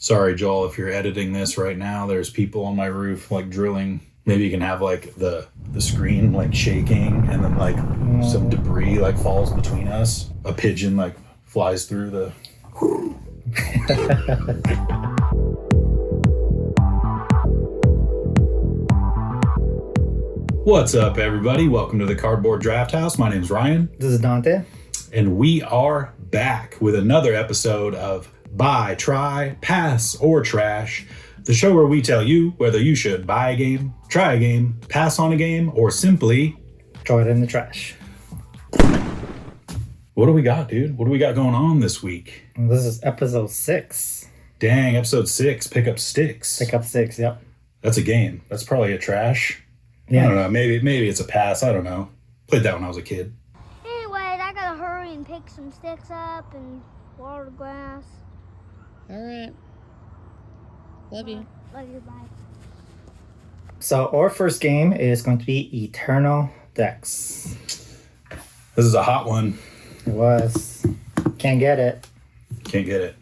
Sorry, Joel, if you're editing this right now, there's people on my roof like drilling. Maybe you can have like the screen like shaking and then like some debris like falls between us. A pigeon like flies through the... What's up, everybody? Welcome to the Cardboard Drafthouse. My name's Ryan. This is Dante. And we are back with another episode of Buy, Try, Pass, or Trash, the show where we tell you whether you should buy a game, try a game, pass on a game, or simply throw it in the trash. What do we got, dude? What do we got going on this week? This is episode 6. Dang, episode 6, Pick Up Sticks. Pick Up 6, yep. That's a game. That's probably a trash. Yeah. I don't know. Maybe it's a pass. I don't know. Played that when I was a kid. Anyways, I gotta hurry and pick some sticks up and water the grass. All right. Love you. Love you, bye. So our first game is going to be Eternal Decks. This is a hot one. It was. Can't get it. Can't get it.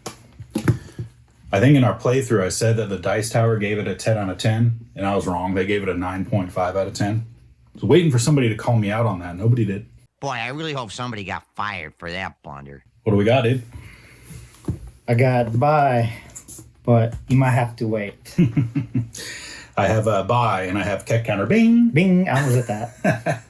I think in our playthrough, I said that the Dice Tower gave it a 10 out of 10, and I was wrong. They gave it a 9.5 out of 10. I was waiting for somebody to call me out on that. Nobody did. Boy, I really hope somebody got fired for that blunder. What do we got, dude? I got buy, but you might have to wait. I have a buy, and I have Keck Counter. Bing! Bing! I was at that.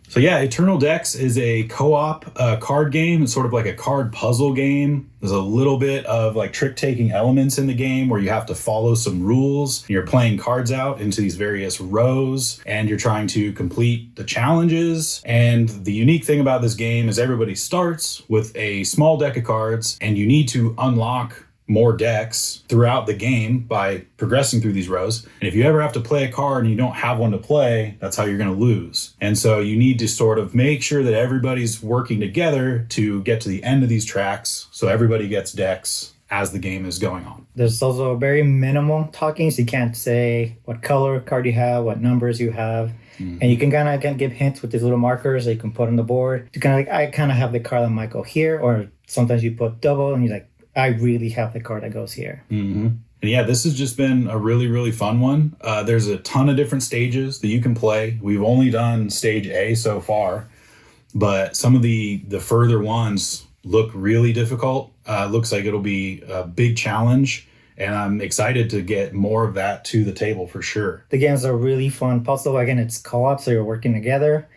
So yeah, Eternal Decks is a co-op card game. It's sort of like a card puzzle game. There's a little bit of like trick-taking elements in the game where you have to follow some rules. You're playing cards out into these various rows and you're trying to complete the challenges. And the unique thing about this game is everybody starts with a small deck of cards and you need to unlock more decks throughout the game by progressing through these rows. And if you ever have to play a card and you don't have one to play, that's how you're going to lose. And so you need to sort of make sure that everybody's working together to get to the end of these tracks so everybody gets decks as the game is going on. There's also very minimal talking, so you can't say what color card you have, what numbers you have. Mm-hmm. And you can kind of give hints with these little markers that you can put on the board. To kind of like, I kind of have the card that might go here, or sometimes you put double and you're like, I really have the card that goes here. Mm-hmm. And yeah, this has just been a really, really fun one. There's a ton of different stages that you can play. We've only done stage A so far, but some of the further ones look really difficult. Looks like it'll be a big challenge, and I'm excited to get more of that to the table for sure. The game's a really fun puzzle. Again, it's co-op, so you're working together.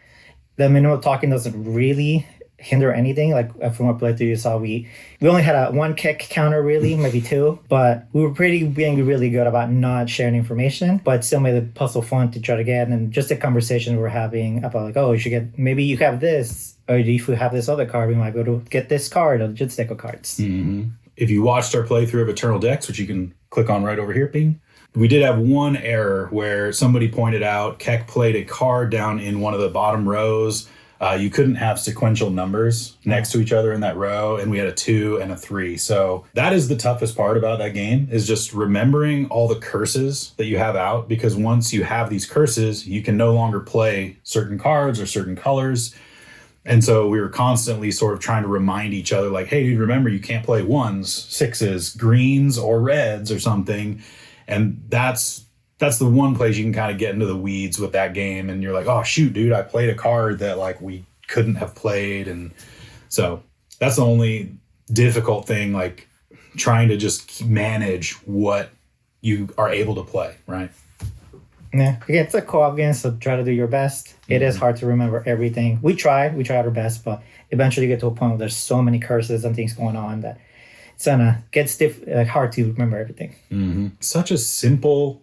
The minimal talking doesn't really hinder anything. Like from our playthrough, you saw we only had one kick counter, really, maybe 2, but we were being really good about not sharing information, but still made the puzzle fun to try to get. And just the conversation we were having about like, oh, you should get, maybe you have this, or if you have this other card, we might be able to get this card or just deck of cards. Mm-hmm. If you watched our playthrough of Eternal Decks, which you can click on right over here, Bing, we did have one error where somebody pointed out Keck played a card down in one of the bottom rows. You couldn't have sequential numbers next to each other in that row, and we had a 2 and a 3. So that is the toughest part about that game, is just remembering all the curses that you have out, because once you have these curses, you can no longer play certain cards or certain colors. And so we were constantly sort of trying to remind each other, like, hey, dude, remember, you can't play 1s, 6s, greens, or reds or something. And that's the one place you can kind of get into the weeds with that game. And you're like, oh, shoot, dude, I played a card that like we couldn't have played. And so that's the only difficult thing, like trying to just manage what you are able to play, right? Yeah, again, it's a co-op game, so try to do your best. Mm-hmm. It is hard to remember everything. We tried our best, but eventually you get to a point where there's so many curses and things going on that it's gonna get hard to remember everything. Mm-hmm. Such a simple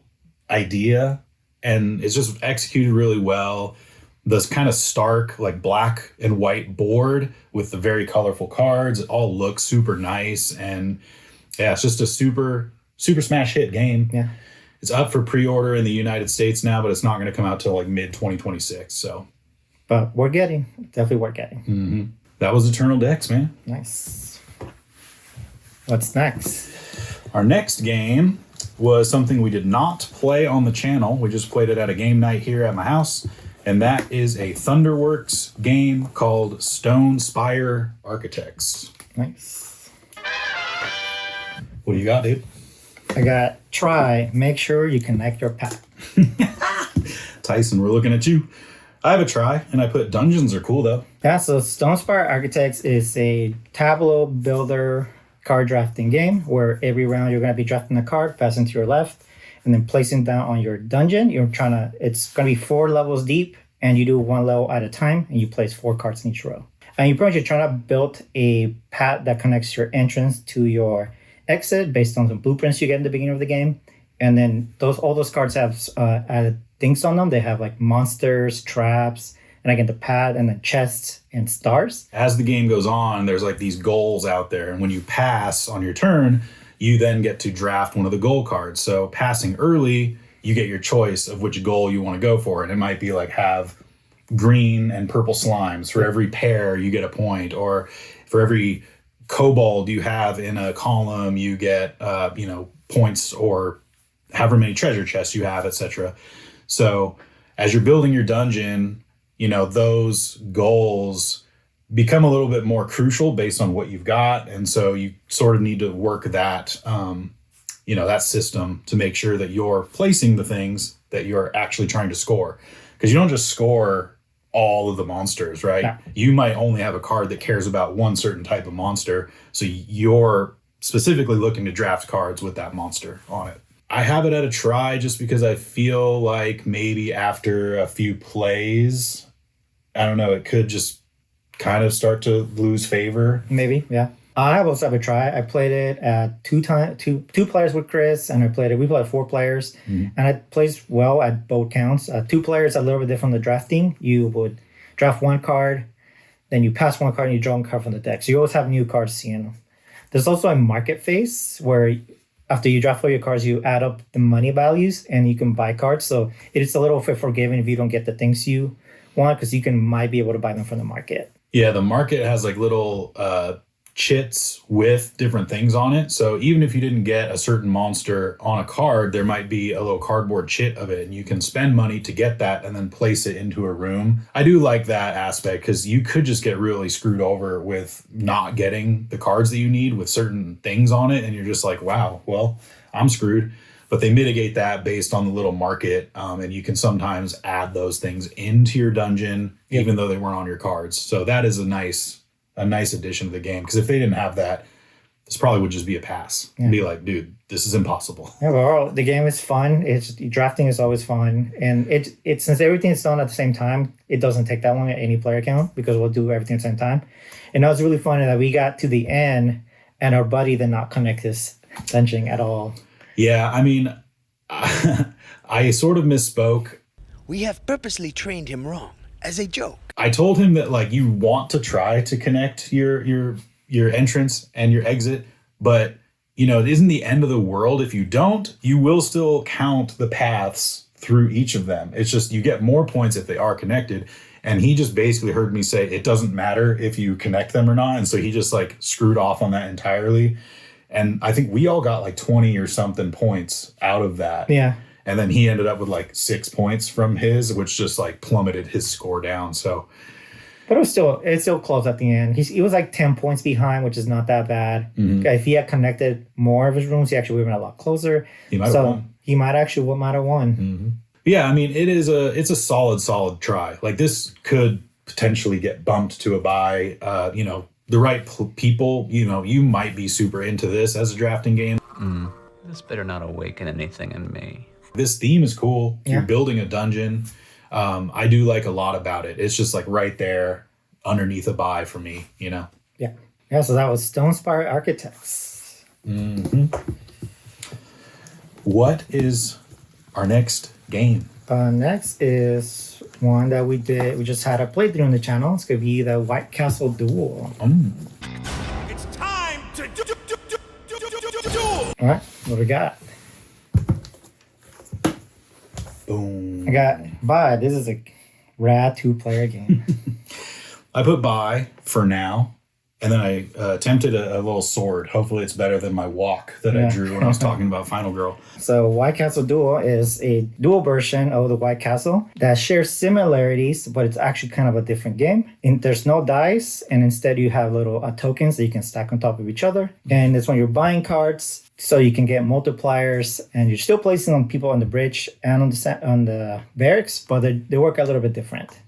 idea, and it's just executed really well. This kind of stark like black and white board with the very colorful cards, it all looks super nice. And yeah, it's just a super smash hit game. Yeah, it's up for pre-order in the United States now, but it's not going to come out till like mid 2026. So but definitely worth getting. Mm-hmm. That was Eternal Decks, man. Nice. What's next? Our next game was something we did not play on the channel. We just played it at a game night here at my house. And that is a Thunderworks game called Stonespine Architects. Nice. What do you got, dude? I got try, make sure you connect your pad. Tyson, we're looking at you. I have a try, and I put dungeons are cool, though. Yeah, so Stonespire Architects is a tableau builder card drafting game where every round you're going to be drafting a card, passing to your left, and then placing down on your dungeon. It's going to be 4 levels deep, and you do 1 level at a time, and you place 4 cards in each row. And you're pretty much trying to build a path that connects your entrance to your exit based on some blueprints you get in the beginning of the game. And then all those cards have added things on them. They have like monsters, traps, and again the pad, and then chests and stars. As the game goes on, there's like these goals out there, and when you pass on your turn, you then get to draft one of the goal cards. So passing early, you get your choice of which goal you want to go for, and it might be like have green and purple slimes. For every pair, you get a point, or for every kobold you have in a column, you get points, or however many treasure chests you have, etc. So as you're building your dungeon, those goals become a little bit more crucial based on what you've got. And so you sort of need to work that, that system to make sure that you're placing the things that you're actually trying to score. Because you don't just score all of the monsters, right? Yeah. You might only have a card that cares about one certain type of monster. So you're specifically looking to draft cards with that monster on it. I have it at a try just because I feel like maybe after a few plays, I don't know, it could just kind of start to lose favor. Maybe, yeah. I also have a try. I played it at two players with Chris, and we played 4 players, and it plays well at both counts. 2 players are a little bit different from the drafting. You would draft 1 card, then you pass 1 card, and you draw 1 card from the deck. So you always have new cards seeing them. There's also a market phase where after you draft all your cards, you add up the money values and you can buy cards. So it is a little bit forgiving if you don't get the things you want, because might be able to buy them from the market. Yeah, the market has like little chits with different things on it. So even if you didn't get a certain monster on a card, there might be a little cardboard chit of it, and you can spend money to get that and then place it into a room. I do like that aspect because you could just get really screwed over with not getting the cards that you need with certain things on it, and you're just like, wow, well, I'm screwed. But they mitigate that based on the little market, and you can sometimes add those things into your dungeon, even though they weren't on your cards. So that is a nice addition to the game, because if they didn't have that, this probably would just be a pass. Yeah. Be like, dude, this is impossible. Yeah, but the game is fun. Drafting is always fun, and it since everything is done at the same time, it doesn't take that long at any player count because we'll do everything at the same time. And that was really funny that we got to the end and our buddy did not connect his dungeon at all. Yeah, I mean, I sort of misspoke. We have purposely trained him wrong as a joke. I told him that like you want to try to connect your entrance and your exit, but it isn't the end of the world if you don't. You will still count the paths through each of them. It's just you get more points if they are connected. And he just basically heard me say it doesn't matter if you connect them or not. And so he just like screwed off on that entirely. And I think we all got like 20 or something points out of that. Yeah. And then he ended up with like 6 points from his, which just like plummeted his score down. So, but it's still close at the end. He was like 10 points behind, which is not that bad. Mm-hmm. If he had connected more of his rooms, he actually would have been a lot closer. He might have won. He might have won. Mm-hmm. Yeah, I mean, it's a solid try. Like this could potentially get bumped to a buy. The right people, you might be super into this as a drafting game. This better not awaken anything in me. This theme is cool. Yeah. You're building a dungeon. I do like a lot about it. It's just like right there underneath a buy for me, Yeah. Yeah, so that was Stonespire Architects. Mm-hmm. What is our next game? Next is one that we did. We just had a playthrough on the channel. It's going to be the White Castle Duel. It's time to duel! All right, what we got? Boom. I got buy. This is a rad 2-player game. I put buy for now, and then I attempted a little sword. Hopefully it's better than my walk that I drew when I was talking about Final Girl. So White Castle Duel is a dual version of the White Castle that shares similarities, but it's actually kind of a different game. And there's no dice, and instead you have little tokens that you can stack on top of each other. And it's when you're buying cards, so you can get multipliers, and you're still placing on people on the bridge and on the barracks, but they work a little bit different.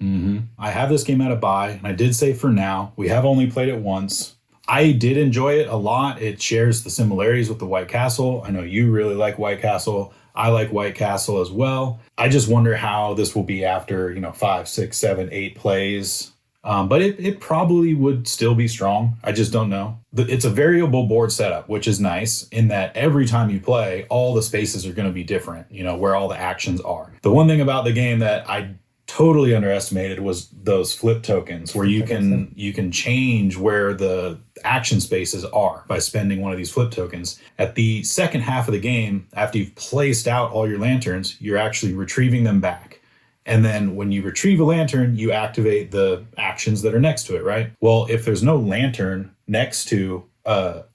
I have this game at a buy, and I did say for now, we have only played it once. I did enjoy it a lot. It shares the similarities with the White Castle. I know you really like White Castle. I like White Castle as well. I just wonder how this will be after, 5, 6, 7, 8 plays. But it probably would still be strong. I just don't know. It's a variable board setup, which is nice in that every time you play, all the spaces are going to be different, where all the actions are. The one thing about the game that I totally underestimated was those flip tokens, where you can change where the action spaces are by spending one of these flip tokens. At the second half of the game, after you've placed out all your lanterns, you're actually retrieving them back. And then when you retrieve a lantern, you activate the actions that are next to it, right? Well, if there's no lantern next to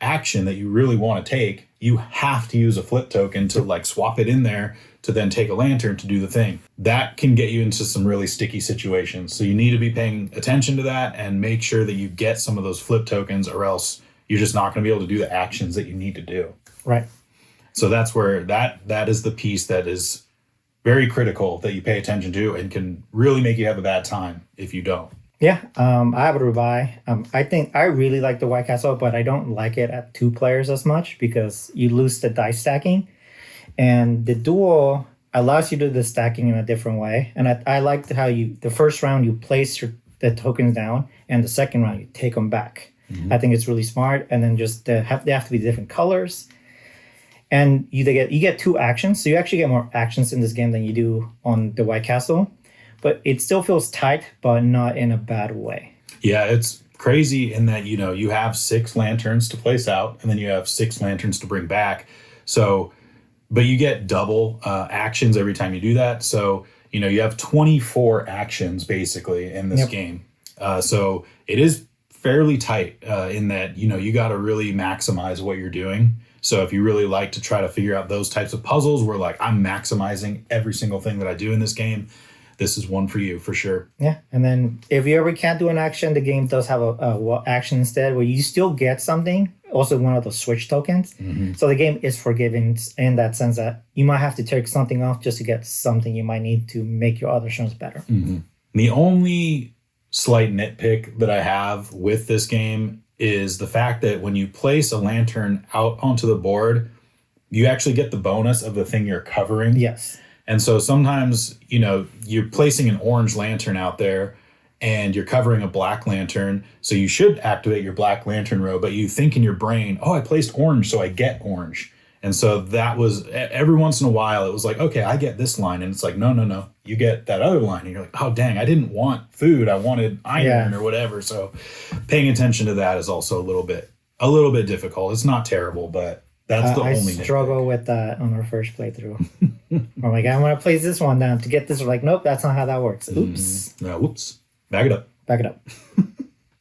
action that you really want to take, you have to use a flip token to swap it in there to then take a lantern to do the thing. That can get you into some really sticky situations. So you need to be paying attention to that and make sure that you get some of those flip tokens, or else you're just not going to be able to do the actions that you need to do. Right. So that's where that is the piece that is very critical that you pay attention to, and can really make you have a bad time if you don't. Yeah, I have a buy. I think I really like the White Castle, but I don't like it at 2 players as much because you lose the dice stacking. And the Duel allows you to do the stacking in a different way. And I liked how the first round you place the tokens down, and the second round you take them back. I think it's really smart. And then just they have to be different colors. And you get 2 actions. So you actually get more actions in this game than you do on the White Castle. But it still feels tight, but not in a bad way. Yeah, it's crazy in that, you have 6 lanterns to place out, and then you have 6 lanterns to bring back. So, but you get double actions every time you do that. So, you have 24 actions basically in this game. So it is fairly tight in that, you got to really maximize what you're doing. So if you really like to try to figure out those types of puzzles where I'm maximizing every single thing that I do in this game, this is one for you for sure. Yeah, and then if you ever can't do an action, the game does have a action instead, where you still get something, also one of those switch tokens. So the game is forgiving in that sense that you might have to take something off just to get something you might need to make your other turns better. The only slight nitpick that I have with this game is the fact that when you place a lantern out onto the board, you actually get the bonus of the thing you're covering. Yes. And so sometimes, you're placing an orange lantern out there and you're covering a black lantern. So you should activate your black lantern row, but you think in your brain, I placed orange, so I get orange. And so that was, every once in a while, it was like, okay, I get this line. And it's like, no, you get that other line. And you're like, oh, dang, I didn't want food. I wanted iron or whatever. So paying attention to that is also a little bit difficult. It's not terrible, but that's the only I struggle with that on our first playthrough. I'm like, I want to place this one down to get this. We're like, nope, that's not how that works. Oops. Whoops. Back it up.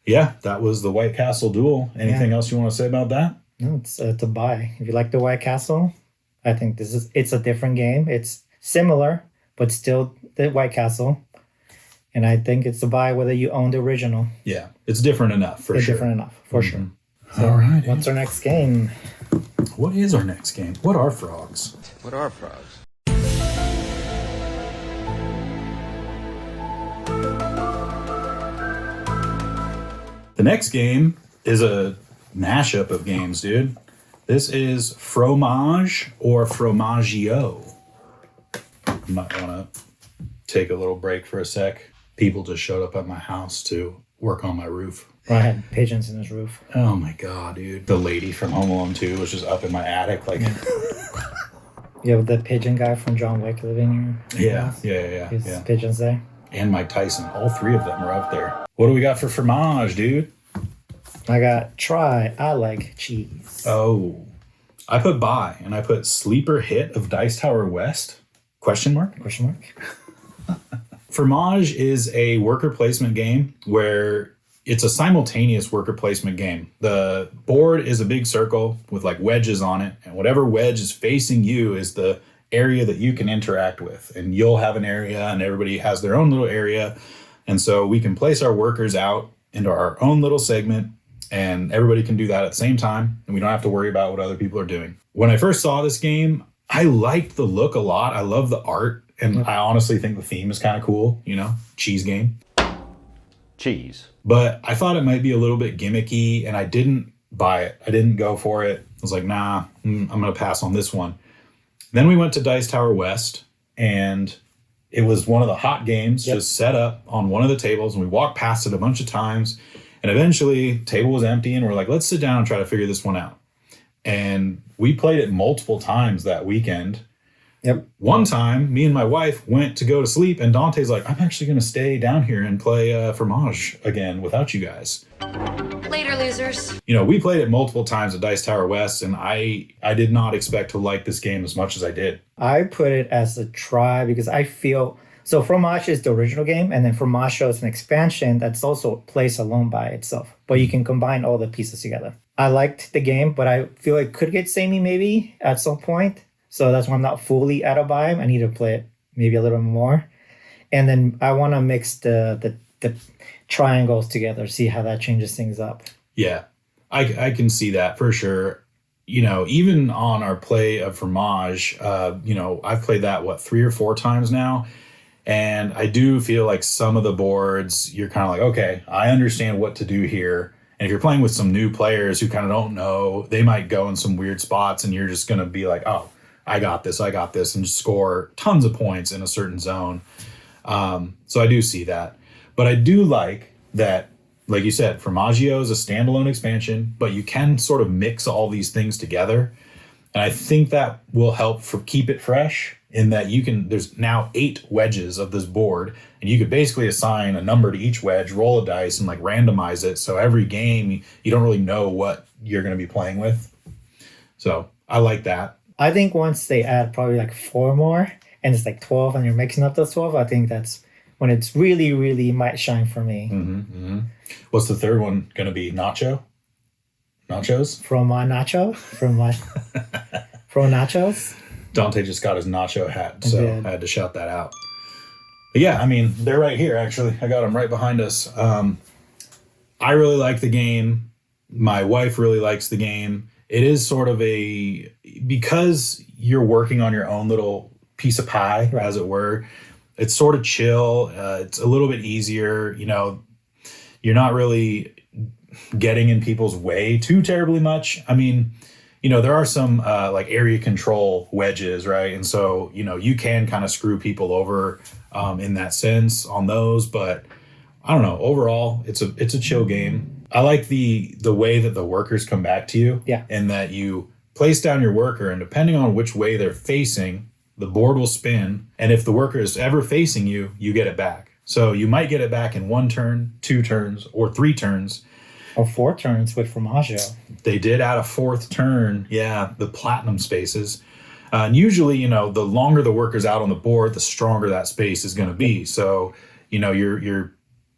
Yeah, that was the White Castle Duel. Anything else you want to say about that? No, it's a buy. If you like the White Castle, I think it's a different game. It's similar, but still the White Castle. And I think it's a buy whether you own the original. Yeah, it's different enough for sure. Different enough, for sure. So all right. What's our next game? What is our next game? What are frogs? What are frogs? The next game is a mashup of games, dude. This is Fromage or Formaggio. I might want to take a little break for a sec. People just showed up at my house to work on my roof. Well, I had pigeons in his roof. Oh my god, dude. The lady from Home Alone 2 was just up in my attic. You have the pigeon guy from John Wick living here. Yeah. His pigeons there. And Mike Tyson. All 3 of them are up there. What do we got for Fromage, dude? I got I like cheese. Oh. I put buy, and I put sleeper hit of Dice Tower West? Question mark? Fromage is a worker placement game where it's a simultaneous worker placement game. The board is a big circle with wedges on it, and whatever wedge is facing you is the area that you can interact with. And you'll have an area, and everybody has their own little area. And so we can place our workers out into our own little segment, and everybody can do that at the same time, and we don't have to worry about what other people are doing. When I first saw this game, I liked the look a lot. I love the art, and I honestly think the theme is kind of cool, cheese game. Cheese. But I thought it might be a little bit gimmicky, and I didn't buy it. I didn't go for it. I was like, nah, I'm going to pass on this one. Then we went to Dice Tower West, and it was one of the hot games just set up on one of the tables, and we walked past it a bunch of times, and eventually the table was empty, and we're like, let's sit down and try to figure this one out. And we played it multiple times that weekend. Yep. One time, me and my wife went to go to sleep, and Dante's like, I'm actually going to stay down here and play Fromage again without you guys. Later, losers. We played it multiple times at Dice Tower West, and I did not expect to like this game as much as I did. I put it as a try because I feel... So Fromage is the original game, and then Formaggio is an expansion that's also plays alone by itself. But you can combine all the pieces together. I liked the game, but I feel it could get samey maybe at some point. So that's why I'm not fully out of buy. I need to play it maybe a little more. And then I want to mix the triangles together, see how that changes things up. Yeah, I can see that for sure. Even on our play of Fromage, I've played that, 3 or 4 times now. And I do feel like some of the boards, you're kind of like, okay, I understand what to do here. And if you're playing with some new players who kind of don't know, they might go in some weird spots, and you're just going to be like, oh, I got this, and just score tons of points in a certain zone. So I do see that. But I do like that, like you said, Formaggio is a standalone expansion, but you can sort of mix all these things together. And I think that will help keep it fresh in that there's now 8 wedges of this board, and you could basically assign a number to each wedge, roll a dice, and randomize it. So every game, you don't really know what you're going to be playing with. So I like that. I think once they add probably 4 more, and it's 12, and you're mixing up those 12, I think that's when it's really, really might shine for me. Mm-hmm, mm-hmm. What's the third one going to be? Nachos? From nachos. Dante just got his nacho hat, so I had to shout that out. But yeah, they're right here, actually. I got them right behind us. I really like the game. My wife really likes the game. It is sort of because you're working on your own little piece of pie, as it were, it's sort of chill. It's a little bit easier. You're not really getting in people's way too terribly much. There are some area control wedges, right? And so, you can kind of screw people over in that sense on those. But I don't know. Overall, it's a chill game. I like the way that the workers come back to you. Yeah. And that you place down your worker, and depending on which way they're facing, the board will spin. And if the worker is ever facing you, you get it back. So you might get it back in 1 turn, 2 turns, or 3 turns. Or 4 turns with Formaggio. They did add a 4th turn. Yeah, the platinum spaces. And usually, the longer the worker's out on the board, the stronger that space is going to be. So,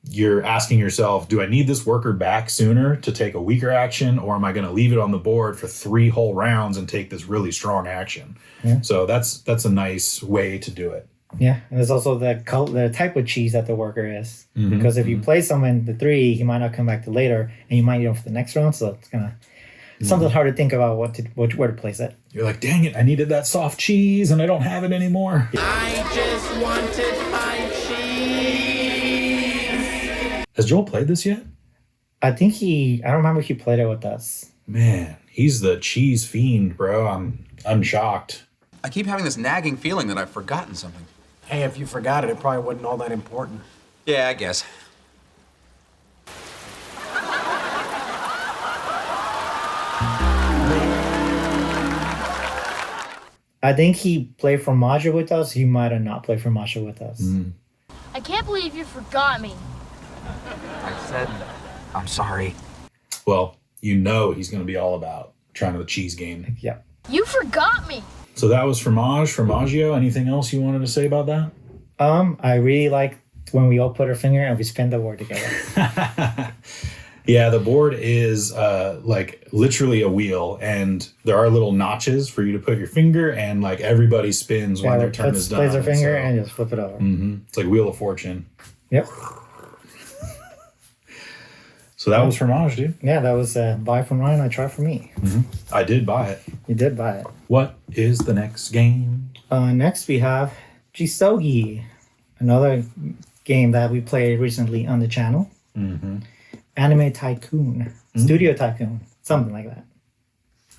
you're asking yourself, do I need this worker back sooner to take a weaker action, or am I going to leave it on the board for 3 whole rounds and take this really strong action? Yeah. So that's a nice way to do it. Yeah, and there's also the type of cheese that the worker is. Mm-hmm, because if you play someone the 3, he might not come back to later, and you might need him for the next round. So it's gonna something hard to think about where to place it. You're like, dang it, I needed that soft cheese, and I don't have it anymore. I just wanted my cheese. Has Joel played this yet? I don't remember if he played it with us. Man, he's the cheese fiend, bro. I'm shocked. I keep having this nagging feeling that I've forgotten something. Hey, if you forgot it, it probably wasn't all that important. Yeah, I guess. I think he played Formaggio with us. He might have not played Formaggio with us. Mm. I can't believe you forgot me. I said, I'm sorry. Well, he's going to be all about trying the cheese game. Yeah. You forgot me. So that was Formaggio. Anything else you wanted to say about that? I really like when we all put our finger and we spin the board together. Yeah, the board is literally a wheel, and there are little notches for you to put your finger, and everybody spins when their turn is done. Place their finger and just flip it over. Mm-hmm. It's like Wheel of Fortune. Yep. So that was Fromage, dude. Yeah, that was buy from Ryan, I try for me. I did buy it. You did buy it. What is the next game? Next we have Jisogi, another game that we played recently on the channel. Anime Tycoon, Studio Tycoon, something like that.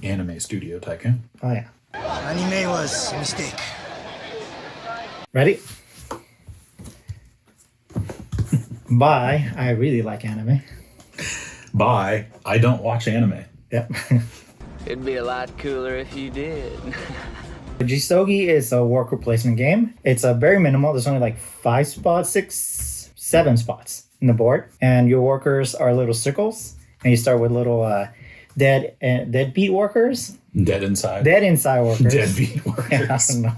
Anime Studio Tycoon. Oh yeah. Anime was a mistake. Ready? Bye. I really like anime. Bye. I don't watch anime. Yep. It'd be a lot cooler if you did. Jisogi is a worker placement game. It's a very minimal. There's only like 5 spots, 6, 7 spots in the board, and your workers are little circles, and you start with little deadbeat workers. Dead inside workers. Deadbeat workers. Yeah, I don't know.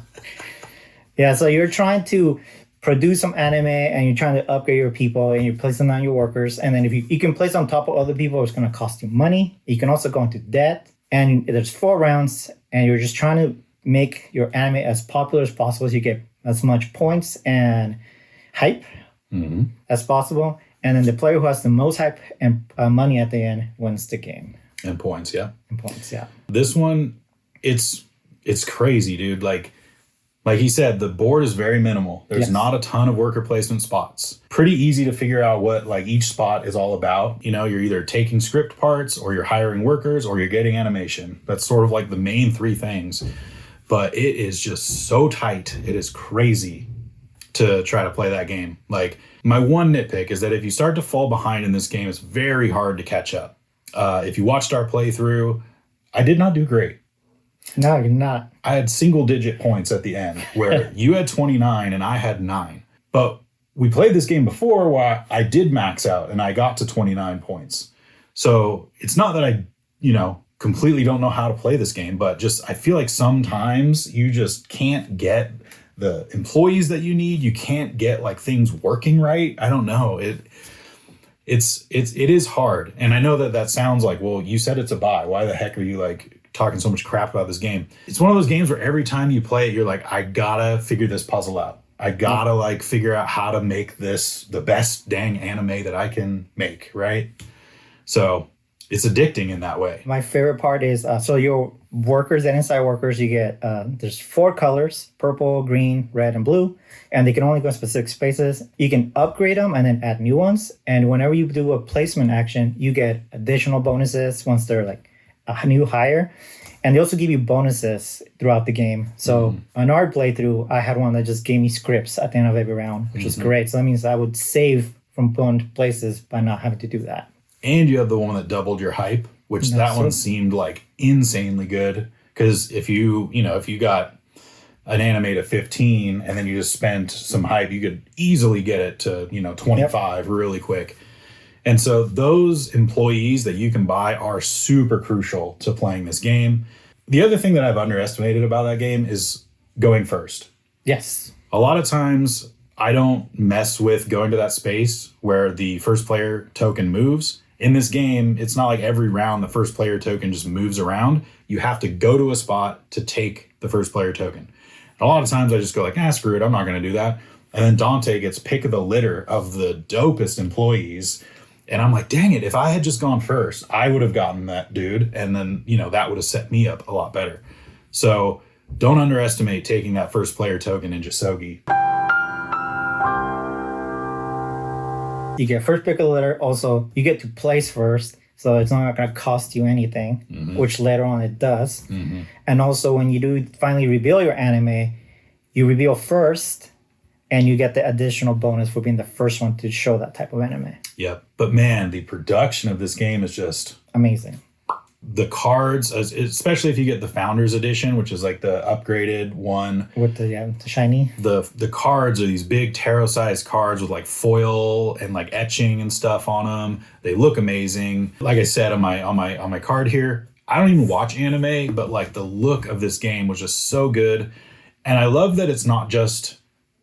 Yeah, so you're trying to produce some anime, and you're trying to upgrade your people, and you place them on your workers, and then if you can place on top of other people, it's going to cost you money. You can also go into debt, and there's 4 rounds, and you're just trying to make your anime as popular as possible, so you get as much points and hype as possible, and then the player who has the most hype and money at the end wins the game. And points, yeah. This one, it's crazy, dude. Like he said, the board is very minimal. There's not a ton of worker placement spots. Pretty easy to figure out what like each spot is all about. You know, you're either taking script parts, or you're hiring workers, or you're getting animation. That's sort of like the main 3 things. But it is just so tight. It is crazy to try to play that game. Like, my one nitpick is that if you start to fall behind in this game, it's very hard to catch up. If you watched our playthrough, I did not do great. No, you're not. I had single-digit points at the end, where you had 29 and I had 9. But we played this game before where I did max out and I got to 29 points. So it's not that I, completely don't know how to play this game, but just I feel like sometimes you just can't get the employees that you need. You can't get like things working right. I don't know. It is hard. And I know that sounds like, well, you said it's a buy. Why the heck are you like talking so much crap about this game? It's one of those games where every time you play it, you're like, I gotta figure this puzzle out. I gotta like figure out how to make this the best dang anime that I can make, right? So it's addicting in that way. My favorite part is, so your workers and inside workers, you get, there's 4 colors, purple, green, red, and blue, and they can only go in specific spaces. You can upgrade them and then add new ones. And whenever you do a placement action, you get additional bonuses once they're like a new hire. And they also give you bonuses throughout the game. So on our playthrough, I had one that just gave me scripts at the end of every round, which is great. So that means I would save from going to places by not having to do that. And you have the one that doubled your hype, which that one seemed like insanely good. Because if you got an anime to 15 and then you just spent some hype, you could easily get it to, 25 really quick. And so those employees that you can buy are super crucial to playing this game. The other thing that I've underestimated about that game is going first. Yes. A lot of times I don't mess with going to that space where the first player token moves. In this game, it's not like every round the first player token just moves around. You have to go to a spot to take the first player token. And a lot of times I just go like, screw it, I'm not going to do that. And then Dante gets pick of the litter of the dopest employees. And I'm like, dang it, if I had just gone first, I would have gotten that dude. And then, that would have set me up a lot better. So don't underestimate taking that first player token in Jisogi. You get first pick of the litter. Also, you get to place first. So it's not going to cost you anything, which later on it does. And also when you do finally reveal your anime, you reveal first and you get the additional bonus for being the first one to show that type of anime. Yep. But man, the production of this game is just amazing. The cards, especially if you get the Founders Edition, which is like the upgraded one. With the shiny. The cards are these big tarot-sized cards with like foil and like etching and stuff on them. They look amazing. Like I said on my card here, I don't even watch anime, but like the look of this game was just so good. And I love that it's not just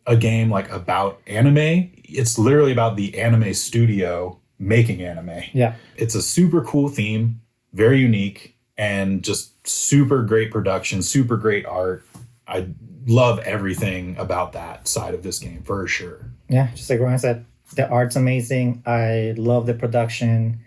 a game like about anime. It's literally about the anime studio making anime. Yeah. It's a super cool theme. Very unique and just super great production, super great art. I love everything about that side of this game for sure. Yeah, just like Ryan said, the art's amazing. I love the production.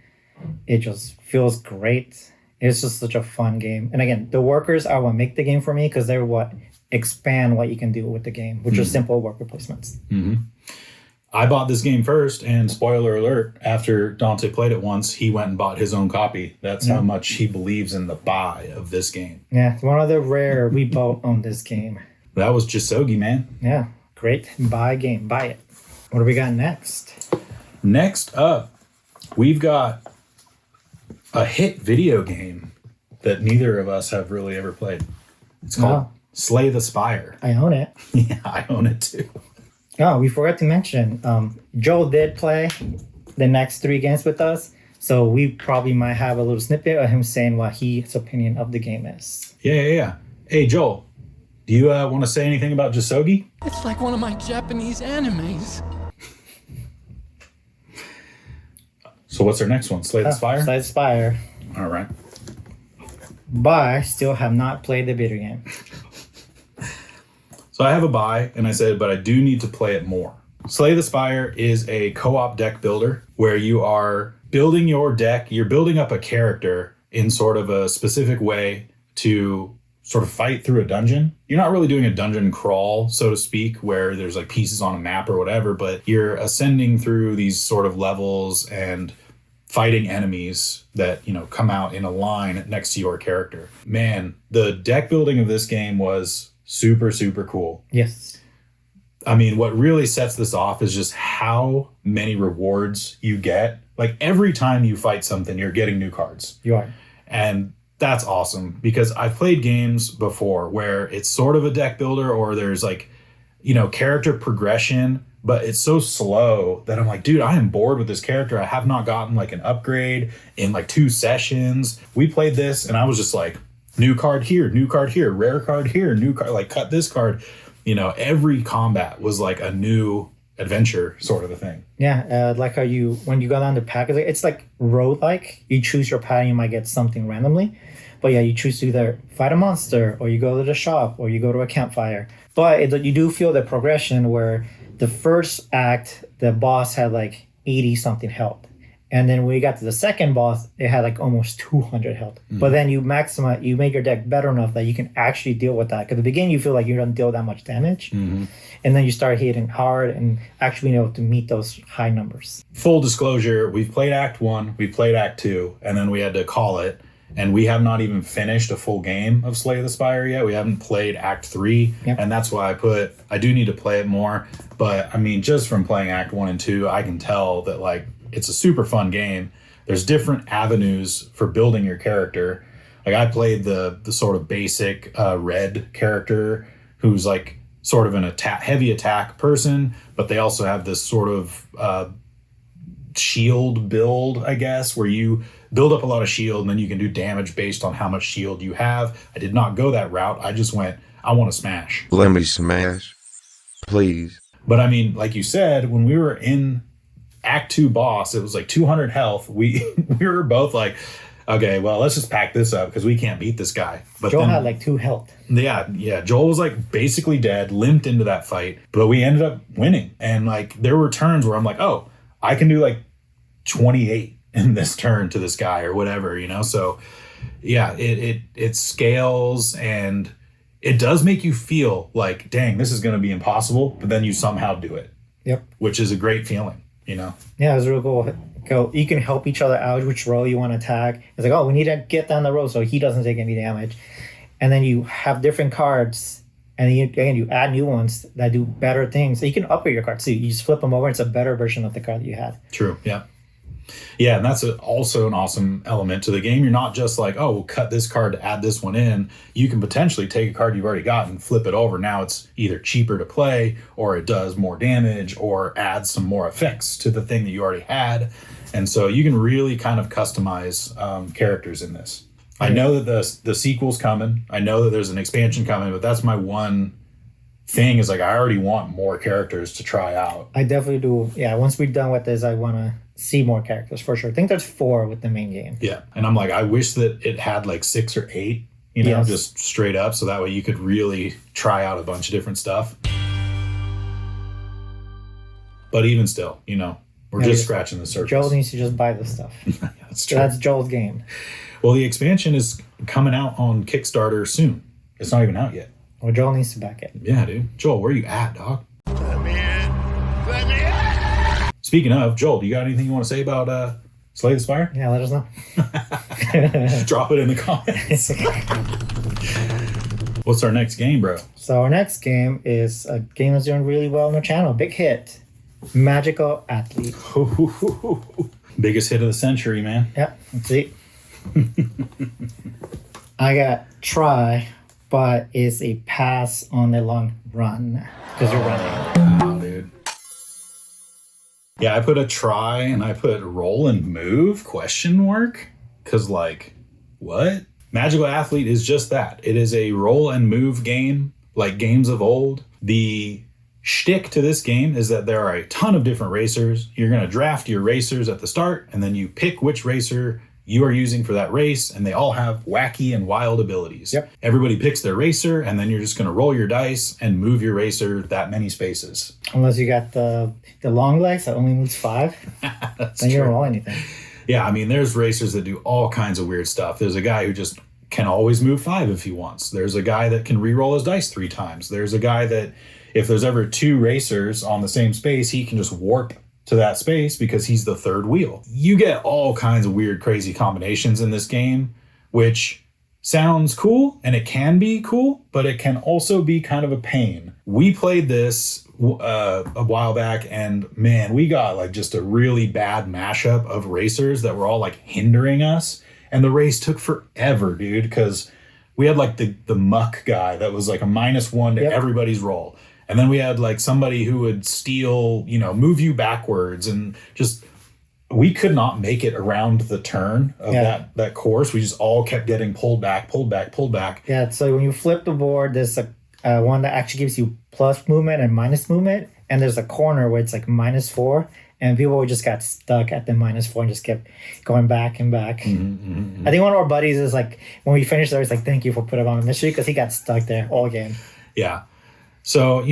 It just feels great. It's just such a fun game. And again, the workers are what make the game for me because they're what expand what you can do with the game, which is simple worker placements. Mm-hmm. I bought this game first, and spoiler alert, after Dante played it once, he went and bought his own copy. That's how much he believes in the buy of this game. Yeah, it's one of the rare we both own this game. That was Jisogi, man. Yeah, great buy game. Buy it. What do we got next? Next up, we've got a hit video game that neither of us have really ever played. It's called Slay the Spire. I own it. Yeah, I own it too. Oh, we forgot to mention, Joel did play the next 3 games with us, so we probably might have a little snippet of him saying what his opinion of the game is. Yeah. Hey, Joel, do you want to say anything about Jisogi? It's like one of my Japanese animes. So what's our next one? Slay the Spire? Slay the Spire. All right. But I still have not played the video game. So I have a buy, and I said, but I do need to play it more. Slay the Spire is a co-op deck builder where you are building your deck. You're building up a character in sort of a specific way to sort of fight through a dungeon. You're not really doing a dungeon crawl, so to speak, where there's like pieces on a map or whatever, but you're ascending through these sort of levels and fighting enemies that, you know, come out in a line next to your character. Man, the deck building of this game was super, super cool. Yes. I mean, what really sets this off is just how many rewards you get. Like every time you fight something, you're getting new cards. You are. And that's awesome because I've played games before where it's sort of a deck builder or there's like, you know, character progression, but it's so slow that I'm like, dude, I am bored with this character. I have not gotten like an upgrade in like 2 sessions. We played this and I was just like, new card here, rare card here, new card, like cut this card. You know, every combat was like a new adventure sort of a thing. Yeah, like how when you go down the pack, it's like road-like. You choose your path and you might get something randomly. But yeah, you choose to either fight a monster or you go to the shop or you go to a campfire. But you do feel the progression where the first act, the boss had like 80-something health. And then when you got to the second boss, it had like almost 200 health. But then you make your deck better enough that you can actually deal with that. Because at the beginning, you feel like you don't deal that much damage. And then you start hitting hard and actually being able to meet those high numbers. Full disclosure, we've played Act 1, we played Act 2, and then we had to call it. And we have not even finished a full game of Slay the Spire yet. We haven't played Act 3. Yep. And that's why I do need to play it more. But I mean, just from playing Act 1 and 2, I can tell that like, it's a super fun game. There's different avenues for building your character. Like I played the sort of basic red character who's like sort of an heavy attack person, but they also have this sort of shield build, I guess, where you build up a lot of shield and then you can do damage based on how much shield you have. I did not go that route. I just went, I want to smash. Let me smash, please. But I mean, like you said, when we were in Act 2 boss, it was like 200 health. We were both like, okay, well, let's just pack this up because we can't beat this guy. But Joel had like 2 health. Yeah. Joel was like basically dead, limped into that fight, but we ended up winning. And like there were turns where I'm like, oh, I can do like 28 in this turn to this guy or whatever, you know? So yeah, it scales and it does make you feel like, dang, this is going to be impossible, but then you somehow do it. Yep. Which is a great feeling. You know? Yeah, it's real cool. You can help each other out which row you want to attack. It's like, oh, we need to get down the road so he doesn't take any damage. And then you have different cards, and you add new ones that do better things. So you can upgrade your cards too. You just flip them over. It's a better version of the card that you had. True. Yeah. Yeah, and that's also an awesome element to the game. You're not just like, oh, we'll cut this card to add this one in. You can potentially take a card you've already got and flip it over. Now it's either cheaper to play, or it does more damage, or adds some more effects to the thing that you already had. And so you can really kind of customize characters in this. I know that the sequel's coming. I know that there's an expansion coming, but that's my one thing is like I already want more characters to try out. I definitely do. Yeah, once we're done with this, I want to see more characters for sure. I think there's 4 with the main game. Yeah, and I'm like, I wish that it had like 6 or 8, you know, just straight up, so that way you could really try out a bunch of different stuff. But even still, you know, We're just scratching the surface. Joel needs to just buy this stuff. That's true. That's Joel's game. Well, the expansion is coming out on Kickstarter soon. It's not even out yet. Well, Joel needs to back it. Yeah, dude. Joel, where are you at, dog? Speaking of, Joel, do you got anything you want to say about Slay the Spire? Yeah, let us know. Drop it in the comments. What's our next game, bro? So our next game is a game that's doing really well on our channel. Big hit. Magical Athlete. Biggest hit of the century, man. Yep, let's see. I got try, but it's a pass on the long run because you're running. Wow, dude. Yeah, I put a try and I put roll and move ? Because like, what? Magical Athlete is just that. It is a roll and move game like games of old. The shtick to this game is that there are a ton of different racers. You're going to draft your racers at the start, and then you pick which racer you are using for that race, and they all have wacky and wild abilities. Yep. Everybody picks their racer, and then you're just going to roll your dice and move your racer that many spaces. Unless you got the long legs that only moves 5, then you don't roll anything. Yeah, I mean, there's racers that do all kinds of weird stuff. There's a guy who just can always move 5 if he wants. There's a guy that can re-roll his dice 3 times. There's a guy that if there's ever 2 racers on the same space, he can just warp to that space because he's the third wheel. You get all kinds of weird, crazy combinations in this game, which sounds cool, and it can be cool, but it can also be kind of a pain. We played this a while back, and man, we got like just a really bad mashup of racers that were all like hindering us, and the race took forever, dude, because we had like the muck guy that was like a -1 to everybody's roll. And then we had like somebody who would steal, move you backwards, and just, we could not make it around the turn of that course. We just all kept getting pulled back. Yeah, so when you flip the board, there's a one that actually gives you plus movement and minus movement. And there's a corner where it's like -4. And people just got stuck at the -4 and just kept going back and back. Mm-hmm. I think one of our buddies is like, when we finished there, he's like, thank you for putting it on mystery, because he got stuck there all game. Yeah. So,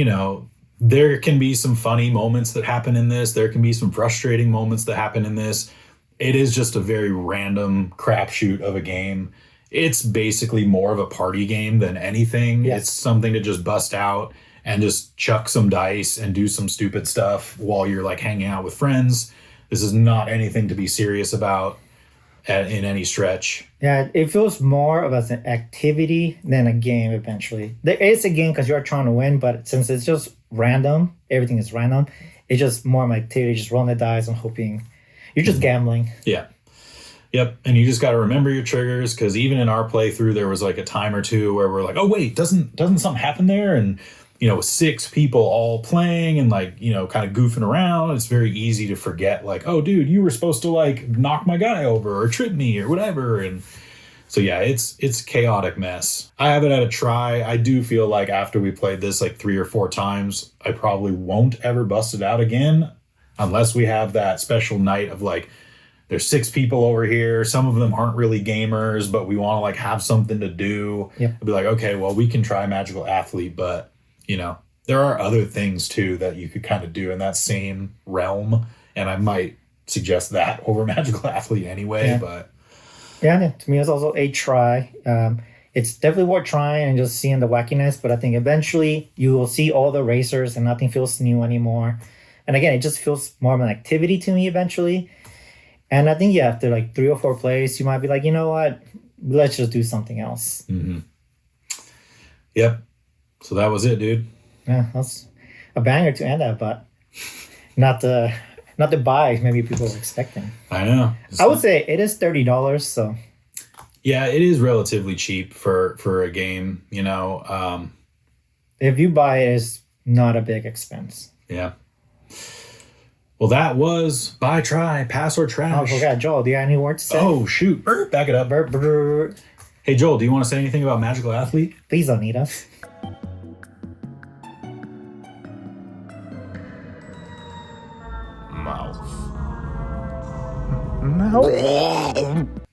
there can be some funny moments that happen in this. There can be some frustrating moments that happen in this. It is just a very random crapshoot of a game. It's basically more of a party game than anything. Yes. It's something to just bust out and just chuck some dice and do some stupid stuff while you're like hanging out with friends. This is not anything to be serious about in any stretch. Yeah, it feels more of as an activity than a game eventually. There is a game because you're trying to win, but since it's just random, everything is random, it's just more of an activity, just rolling the dice and hoping. You're just gambling. Yeah. Yep. And you just got to remember your triggers, because even in our playthrough, there was like a time or two where we're like, oh, wait, doesn't something happen there? And, with 6 people all playing and like, kind of goofing around, it's very easy to forget like, oh, dude, you were supposed to like knock my guy over or trip me or whatever. And so, yeah, it's a chaotic mess. I have it at a try. I do feel like after we played this like 3 or 4 times, I probably won't ever bust it out again unless we have that special night of like, there's 6 people over here. Some of them aren't really gamers, but we want to like have something to do. Yep. I'll be like, okay, well, we can try Magical Athlete, but there are other things too that you could kind of do in that same realm. And I might suggest that over Magical Athlete anyway, but. Yeah, to me, it's also a try. It's definitely worth trying and just seeing the wackiness, but I think eventually you will see all the racers and nothing feels new anymore. And again, it just feels more of an activity to me eventually. And I think, after like 3 or 4 plays, you might be like, you know what? Let's just do something else. Mm-hmm. Yep. So that was it, dude. Yeah, that's a banger to end at, but not the buy maybe people were expecting. I know. I would say it is $30, so. Yeah, it is relatively cheap for a game, If you buy it, it's not a big expense. Yeah. Well, that was buy, try, pass, or trash. Oh, I forgot. Joel, do you have any words to say? Oh, shoot. Back it up. Hey, Joel, do you want to say anything about Magical Athlete? Please don't need us.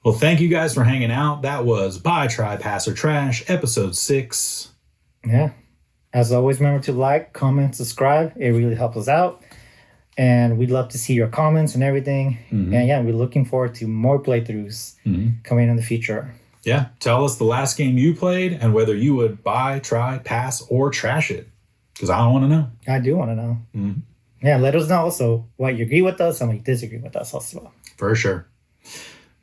Well, thank you guys for hanging out. That was Buy, Try, Pass, or Trash, episode 6. Yeah. As always, remember to like, comment, subscribe. It really helps us out. And we'd love to see your comments and everything. And yeah, we're looking forward to more playthroughs coming in the future. Yeah, tell us the last game you played and whether you would buy, try, pass, or trash it. Because I want to know. I do want to know. Yeah, let us know also what you agree with us and what you disagree with us also. For sure.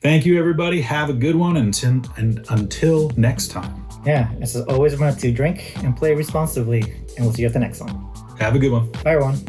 Thank you, everybody. Have a good one until next time. Yeah, as always, remember to drink and play responsibly. And we'll see you at the next one. Have a good one. Bye, everyone.